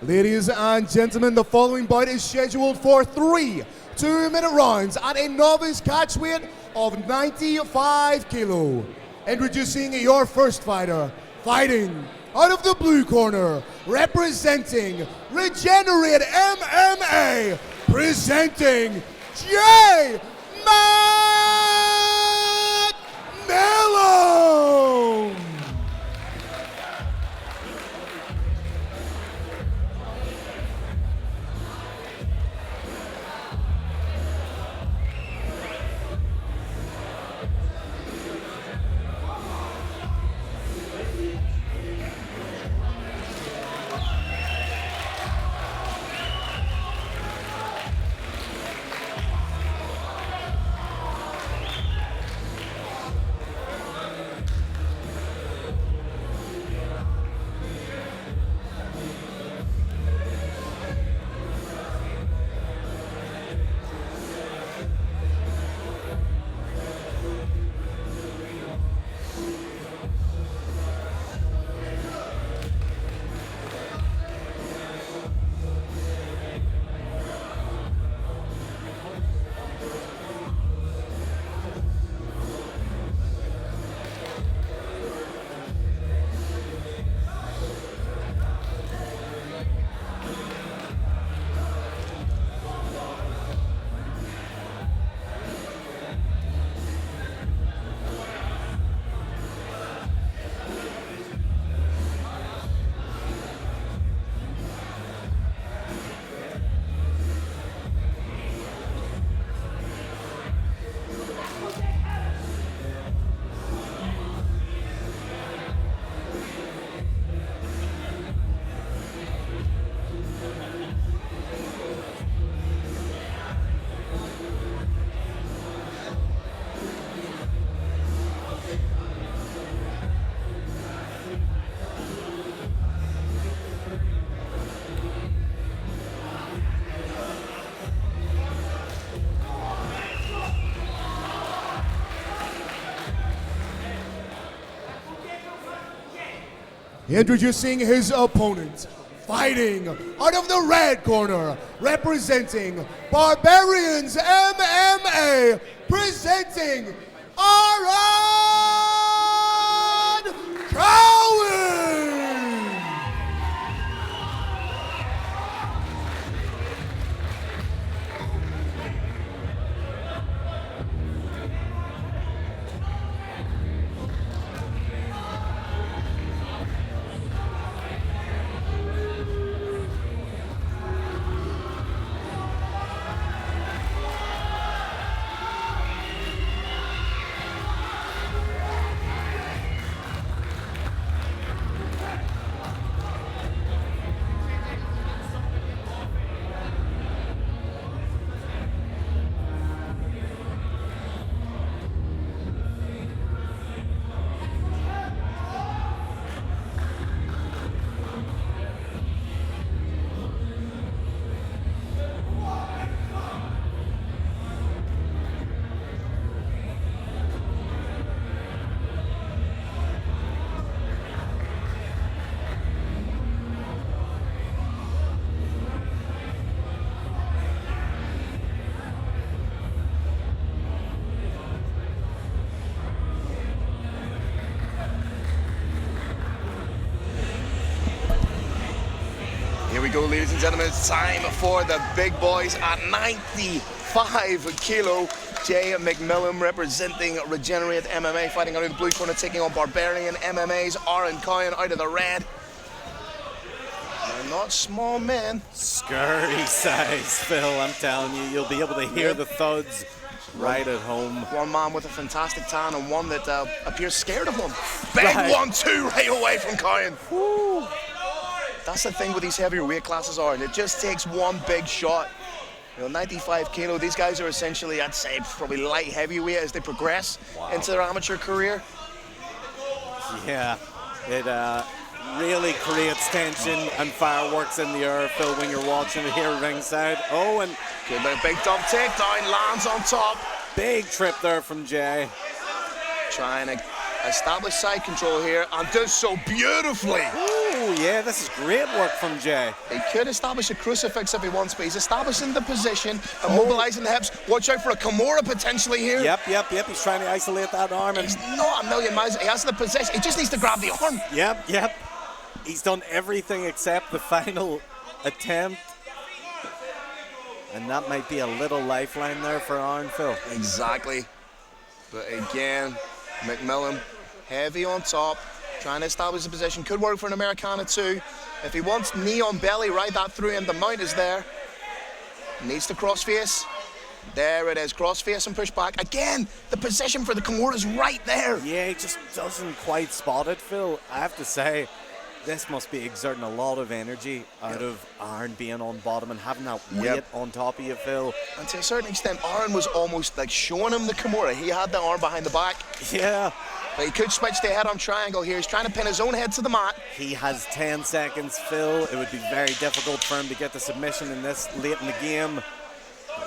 Ladies and gentlemen, the following bout is scheduled for 3 2-minute rounds at a novice catch weight of 95 kilo. Introducing your first fighter, fighting out of the blue corner, representing Regenerate MMA, presenting McMillam. Introducing his opponent, fighting out of the red corner, representing Barbarians MMA, presenting Cowan. Here we go, ladies and gentlemen. It's time for the big boys at 95 kilo. Jay McMillam representing Regenerate MMA, fighting out of the blue corner, taking on Barbarian MMA's Aaron Cowan out of the red. They're not small men. Scurry size, Phil. I'm telling you, you'll be able to hear the thuds right at home. One man with a fantastic tan and one that appears scared of him. Big Right. 1-2 right away from Cowan. Woo. That's the thing with these heavier weight classes, Aaron. It just takes one big shot. You know, 95 kilo, these guys are essentially, I'd say, probably light heavyweight as they progress into their amateur career. Yeah, it really creates tension and fireworks in the air, Phil, when you're watching it here ringside. Oh, and Good big dump takedown, lands on top. big trip there from Jay. Trying to establish side control here and does so beautifully. Ooh, yeah, this is great work from Jay. He could establish a crucifix if he wants, but he's establishing the position, immobilizing the hips. Watch out for a Kimura potentially here. Yep. He's trying to isolate that arm. And He's not a million miles. He has the position. He just needs to grab the arm. Yep. He's done everything except the final attempt. And that might be a little lifeline there for Aaron, Phil. Exactly. But again, McMillam, heavy on top, trying to establish the position. Could work for an Americana too. If he wants knee on belly, ride that through him. The mount is there. Needs to cross face. There it is, cross face and push back. Again, the position for the Kimura is right there. Yeah, he just doesn't quite spot it, Phil. I have to say, this must be exerting a lot of energy out of Aaron being on bottom and having that weight on top of you, Phil. And to a certain extent, Aaron was almost like showing him the Kimura. He had the arm behind the back. Yeah. But he could switch the head-on triangle here. He's trying to pin his own head to the mat. He has 10 seconds, Phil. It would be very difficult for him to get the submission in this late in the game.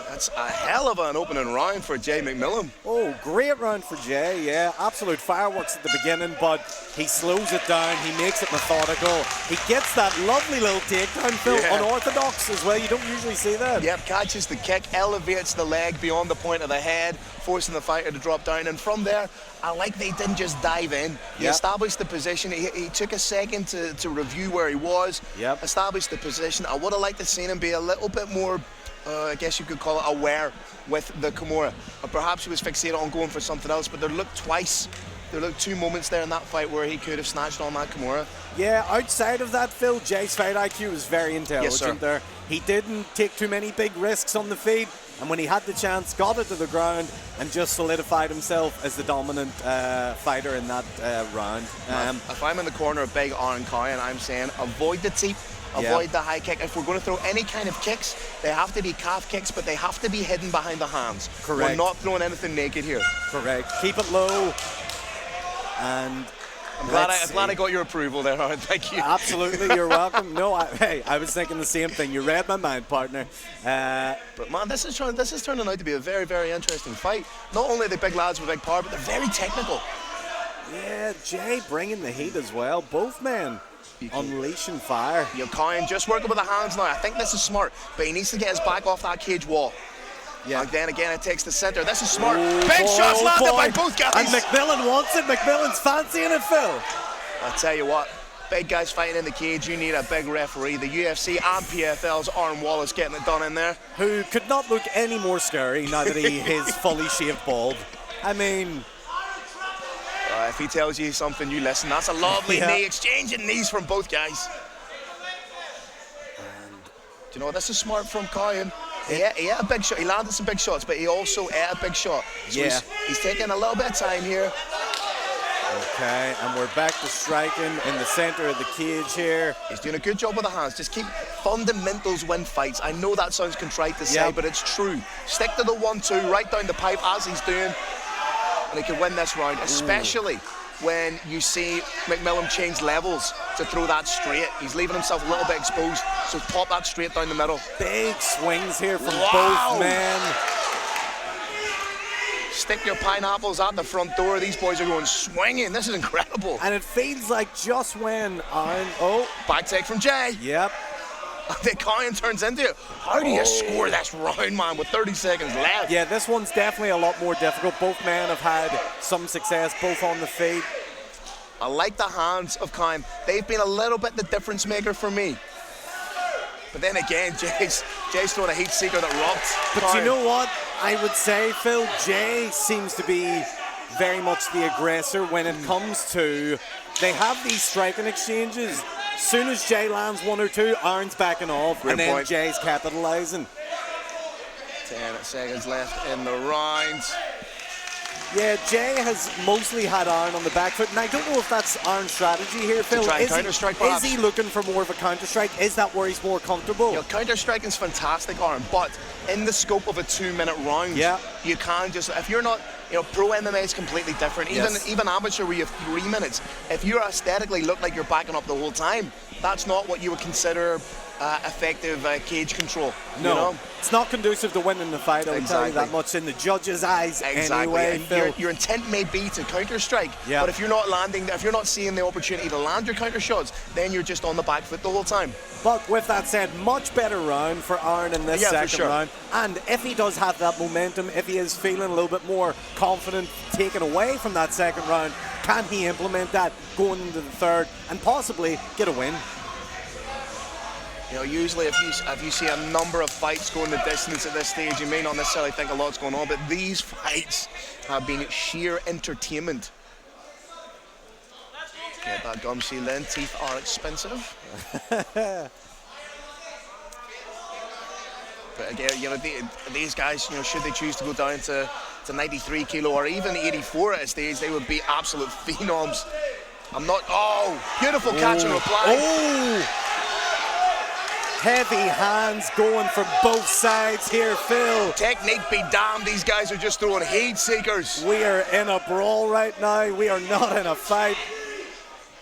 That's a hell of an opening round for Jay McMillam. Oh, great round for Jay, yeah. Absolute fireworks at the beginning, but he slows it down. He makes it methodical. He gets that lovely little takedown, Phil, unorthodox as well. You don't usually see that. Yep, catches the kick, elevates the leg beyond the point of the head, forcing the fighter to drop down. And from there, I like they didn't just dive in. He established the position. He took a second to review where he was, established the position. I would have liked to seen him be a little bit more, I guess you could call it, aware with the Kimura. Or perhaps he was fixated on going for something else, but there looked two moments there in that fight where he could have snatched on that Kimura. Yeah, outside of that, Phil, Jay's fight IQ was very intelligent there. He didn't take too many big risks on the feet, and when he had the chance, got it to the ground and just solidified himself as the dominant fighter in that round. If I'm in the corner of big Aaron Cowan, I'm saying avoid the teep. Avoid the high kick. If we're going to throw any kind of kicks, they have to be calf kicks, but they have to be hidden behind the hands. Correct. We're not throwing anything naked here. Correct. Keep it low. And I'm glad I got your approval there, Aaron. Thank you. Absolutely, you're welcome. No, I was thinking the same thing. You read my mind, partner. But man, this is turning out to be a very, very interesting fight. Not only are they big lads with big power, but they're very technical. Yeah, Jay bringing the heat as well. Both men unleashing fire. Cowan just working with the hands now. I think this is smart, but he needs to get his back off that cage wall. Yeah. And then again, it takes the center. This is smart. Big shots landed by both guys. And McMillan wants it. McMillan's fancying it, Phil. I tell you what, big guys fighting in the cage, you need a big referee. The UFC and PFL's Aaron Wallace getting it done in there. Who could not look any more scary now that he is fully shaved bald. I mean, if he tells you something, you listen. That's a lovely knee, exchanging knees from both guys. And do you know what? This is smart from Cowan. He had a big shot. He landed some big shots, but he also ate a big shot. So he's taking a little bit of time here. Okay, and we're back to striking in the center of the cage here. He's doing a good job with the hands. Just keep fundamentals win fights. I know that sounds contrite to say, but it's true. Stick to the 1-2, right down the pipe as he's doing. And he can win this round, especially when you see McMillam change levels to throw that straight. He's leaving himself a little bit exposed, so pop that straight down the middle. Big swings here from both men. Stick your pineapples at the front door. These boys are going swinging. This is incredible. And it feels like just when Aaron... Oh. Back take from Jay. Yep. The Cowan turns into it. How do you score this round, man, with 30 seconds left? Yeah, this one's definitely a lot more difficult. Both men have had some success, both on the feet. I like the hands of Cowan. They've been a little bit the difference maker for me. But then again, Jay's throwing a heat seeker that rocked. But you know what? I would say, Phil, Jay seems to be very much the aggressor when it comes to... They have these striking exchanges. Soon as Jay lands one or two, Aaron's backing off, and then Jay's capitalizing. 10 seconds left in the round. Yeah, Jay has mostly had Aaron on the back foot, and I don't know if that's Aaron's strategy here, Phil. Is he looking for more of a counter-strike? Is that where he's more comfortable? Counter-striking is fantastic, Aaron, but in the scope of a 2-minute round, you can just, if you're not, pro MMA is completely different. Even amateur where you have 3 minutes, if you aesthetically look like you're backing up the whole time, that's not what you would consider effective cage control. No, you know? it's not conducive to winning the fight, I'll tell you Exactly. that much, in the judges' eyes Exactly. anyway, And Phil. your intent may be to counter strike, Yeah. but if you're not landing, if you're not seeing the opportunity to land your counter shots, then you're just on the back foot the whole time. But with that said, much better round for Aaron in this Yeah, for second sure. round. And if he does have that momentum, if he is feeling a little bit more confident taken away from that second round, can he implement that going into the third and possibly get a win? You know, usually if you see a number of fights going the distance at this stage, you may not necessarily think a lot's going on, but these fights have been sheer entertainment. Get that gum seal in. Teeth are expensive. But again, you know, these guys, you know, should they choose to go down to 93 kilo or even 84 at a stage, they would be absolute phenoms. I'm not. Oh, beautiful catch and reply. Oh! Heavy hands going from both sides here, Phil. Technique be damned, these guys are just throwing heat seekers. We are in a brawl right now. We are not in a fight.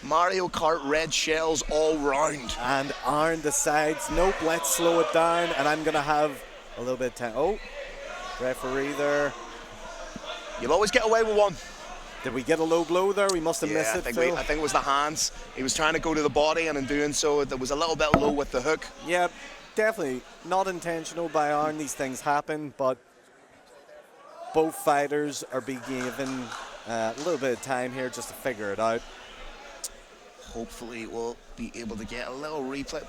Mario Kart red shells all round. And Aaron decides, nope, let's slow it down. And I'm going to have a little bit of time. Oh, referee there. You'll always get away with one. Did we get a low blow there? We must have missed it, Phil. I think it was the hands. He was trying to go to the body, and in doing so, there was a little bit low with the hook. Yeah, definitely not intentional by Aaron. These things happen, but both fighters are being given a little bit of time here just to figure it out. Hopefully, we'll be able to get a little replay.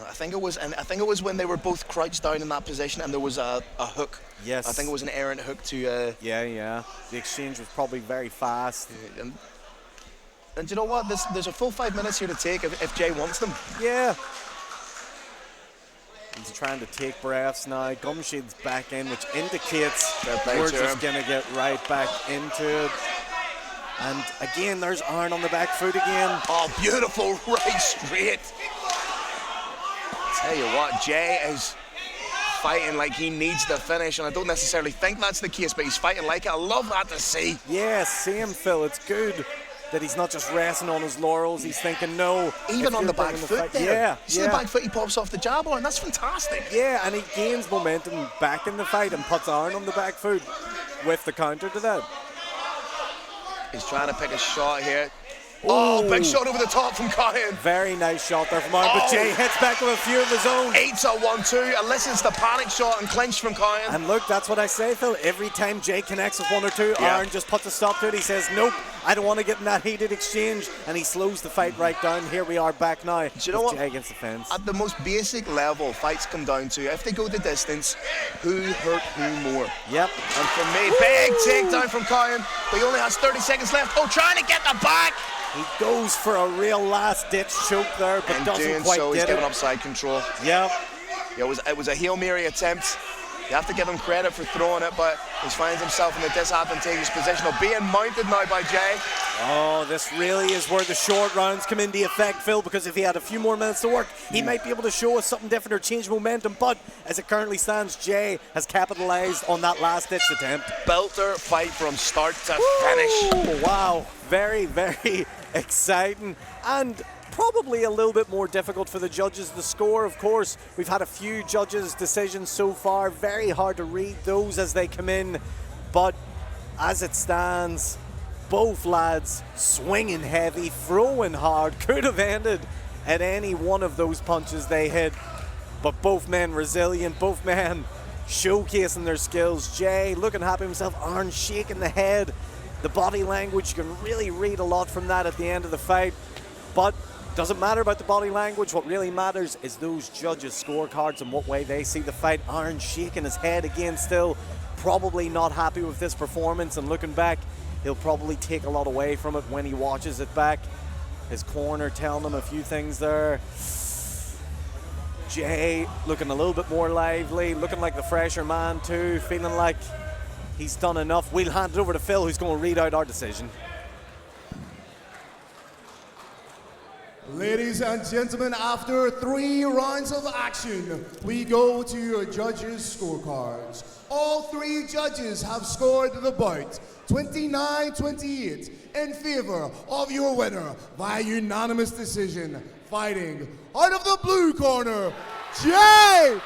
I think it was when they were both crouched down in that position, and there was a hook. Yes. I think it was an errant hook to. Yeah. The exchange was probably very fast. And you know what? There's a full 5 minutes here to take if Jay wants them. Yeah. He's trying to take breaths now. Gumsheed's back in, which indicates that we're just going to get right back into it. And again, there's Aaron on the back foot again. Oh, beautiful right straight. Tell you what, Jay is fighting like he needs the finish, and I don't necessarily think that's the case, but he's fighting like it. I love that to see. Yeah, same, Phil. It's good that he's not just resting on his laurels. He's thinking, no. Even on the back foot there. Yeah. You see the back foot he pops off the jab on? That's fantastic. Yeah, and he gains momentum back in the fight and puts Aaron on the back foot with the counter to that. He's trying to pick a shot here. Oh, big shot over the top from Cowan. Very nice shot there from Aaron, but Jay hits back with a few of his own. 8's a 1-2, elicits the panic shot and clinch from Cowan. And look, that's what I say, Phil. Every time Jay connects with one or two, Aaron just puts a stop to it. He says, nope, I don't want to get in that heated exchange, and he slows the fight right down. Here we are back now. Do you know what? Jay against the fence. At the most basic level, fights come down to, if they go the distance, who hurt who more. Yep. And for me, big takedown from Cowan, but he only has 30 seconds left. Oh, trying to get the back. He goes for a real last-ditch choke there, but and doesn't doing quite so, he's get giving it. up side control. Yep. It was a Hail Mary attempt. You have to give him credit for throwing it, but he finds himself in a disadvantageous position of being mounted now by Jay. Oh, this really is where the short rounds come into effect, Phil, because if he had a few more minutes to work, he might be able to show us something different or change momentum, but as it currently stands, Jay has capitalized on that last-ditch attempt. Belter fight from start to finish. Wow, very, very exciting, and probably a little bit more difficult for the judges. The score, of course, we've had a few judges' decisions so far. Very hard to read those as they come in, but as it stands, both lads swinging heavy, throwing hard, could have ended at any one of those punches they hit, but both men resilient, both men showcasing their skills. Jay looking happy himself, Aaron shaking the head. The body language, you can really read a lot from that at the end of the fight, but doesn't matter about the body language. What really matters is those judges' scorecards and what way they see the fight. Aaron shaking his head again still, probably not happy with this performance, and looking back, he'll probably take a lot away from it when he watches it back. His corner telling him a few things there. Jay looking a little bit more lively, looking like the fresher man too, feeling like he's done enough. We'll hand it over to Phil, who's going to read out our decision. Ladies and gentlemen, after 3 rounds of action, we go to your judges' scorecards. All 3 judges have scored the bout 29-28 in favor of your winner via unanimous decision. Fighting out of the blue corner, Jay